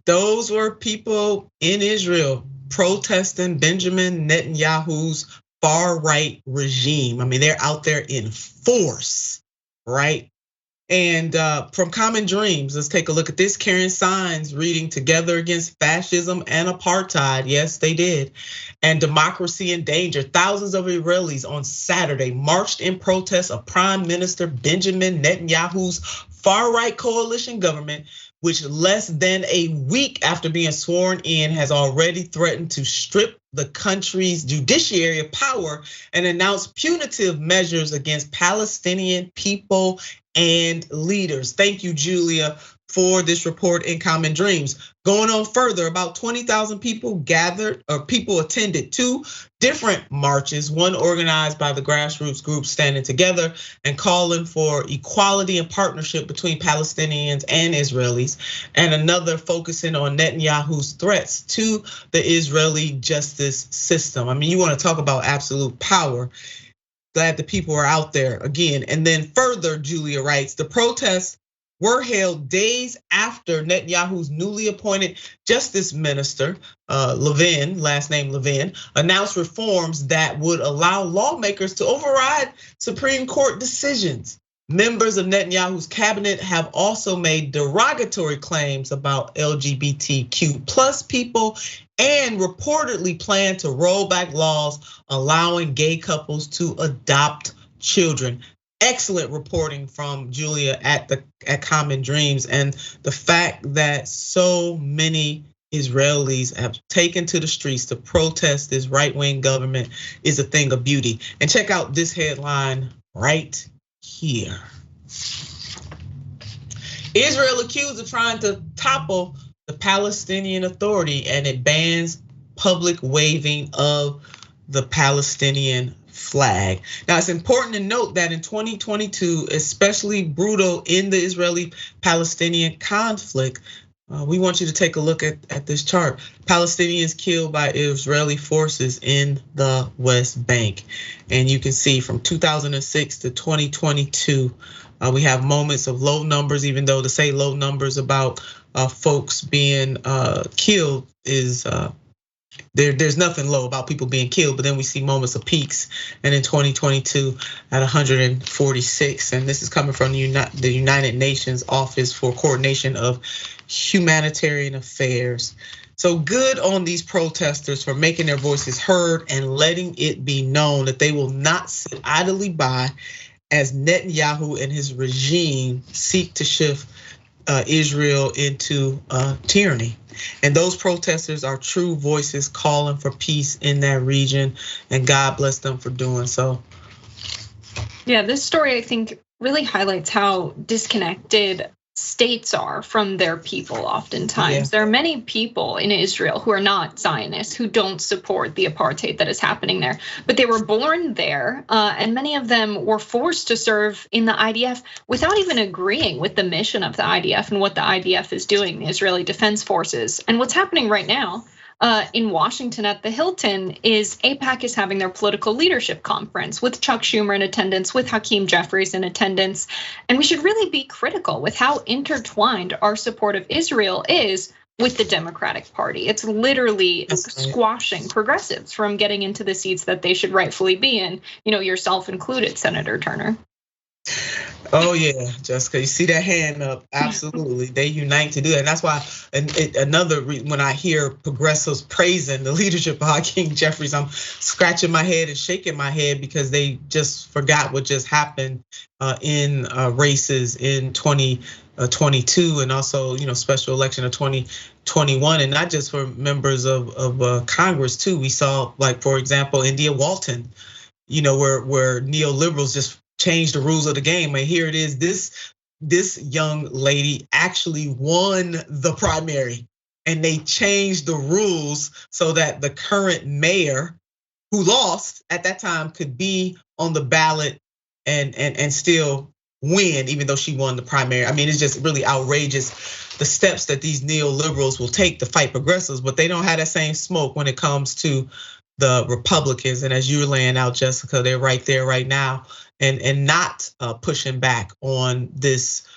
Those were people in Israel protesting Benjamin Netanyahu's far-right regime. I mean, they're out there in force, right? And from Common Dreams, let's take a look at this. Carrying signs reading "Together Against Fascism and Apartheid." Yes, they did. And "Democracy in Danger." Thousands of Israelis on Saturday marched in protest of Prime Minister Benjamin Netanyahu's far-right coalition government, which less than a week after being sworn in has already threatened to strip the country's judiciary of power and announce punitive measures against Palestinian people and leaders. Thank you, Julia, for this report in Common Dreams. Going on further, about 20,000 people gathered, or people attended 2 different marches, one organized by the grassroots group Standing Together and calling for equality and partnership between Palestinians and Israelis, and another focusing on Netanyahu's threats to the Israeli justice system. I mean, you want to talk about absolute power. Glad the people are out there again. And then further, Julia writes, the protests were held days after Netanyahu's newly appointed Justice Minister, Levin, last name Levin, announced reforms that would allow lawmakers to override Supreme Court decisions. Members of Netanyahu's cabinet have also made derogatory claims about LGBTQ plus people and reportedly plan to roll back laws allowing gay couples to adopt children. Excellent reporting from Julia at Common Dreams, and the fact that so many Israelis have taken to the streets to protest this right-wing government is a thing of beauty. And check out this headline right here. Israel accused of trying to topple the Palestinian Authority, and it bans public waving of the Palestinian flag. Now, it's important to note that in 2022, especially brutal in the Israeli-Palestinian conflict, we want you to take a look at this chart. Palestinians killed by Israeli forces in the West Bank. And you can see from 2006 to 2022, we have moments of low numbers, even though to say low numbers about folks being killed is, there's nothing low about people being killed, but then we see moments of peaks. And in 2022 at 146, and this is coming from the United Nations Office for Coordination of Humanitarian Affairs. So good on these protesters for making their voices heard and letting it be known that they will not sit idly by as Netanyahu and his regime seek to shift Israel into tyranny. And those protesters are true voices calling for peace in that region, and God bless them for doing so. Yeah, this story I think really highlights how disconnected states are from their people oftentimes. Yeah. There are many people in Israel who are not Zionists, who don't support the apartheid that is happening there, but they were born there, and many of them were forced to serve in the IDF without even agreeing with the mission of the IDF and what the IDF is doing, the Israeli Defense Forces. And what's happening right now in Washington at the Hilton is AIPAC is having their political leadership conference with Chuck Schumer in attendance, with Hakeem Jeffries in attendance. And we should really be critical with how intertwined our support of Israel is with the Democratic Party. It's literally squashing progressives from getting into the seats that they should rightfully be in, yourself included, Senator Turner. Oh yeah, Jessica, you see that hand up? Absolutely, they unite to do that. And that's why when I hear progressives praising the leadership of Hakeem Jeffries, I'm scratching my head and shaking my head because they just forgot what just happened in races in 2022 and also special election of 2021, and not just for members of Congress too. We saw, like, for example, India Walton, where neoliberals just changed the rules of the game. And here it is, this young lady actually won the primary, and they changed the rules so that the current mayor, who lost at that time, could be on the ballot and still win, even though she won the primary. I mean, it's just really outrageous, the steps that these neoliberals will take to fight progressives, but they don't have that same smoke when it comes to the Republicans. And as you're laying out, Jessica, they're right there right now and not pushing back on this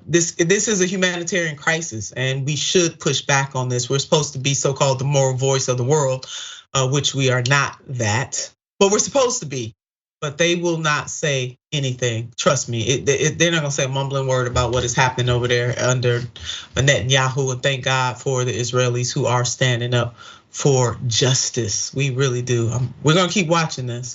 This is a humanitarian crisis, and we should push back on this. We're supposed to be so-called the moral voice of the world, which we are not that, but we're supposed to be. But they will not say anything. Trust me, they're not gonna say a mumbling word about what is happening over there under Netanyahu. And thank God for the Israelis who are standing up for justice. We really do. We're gonna keep watching this.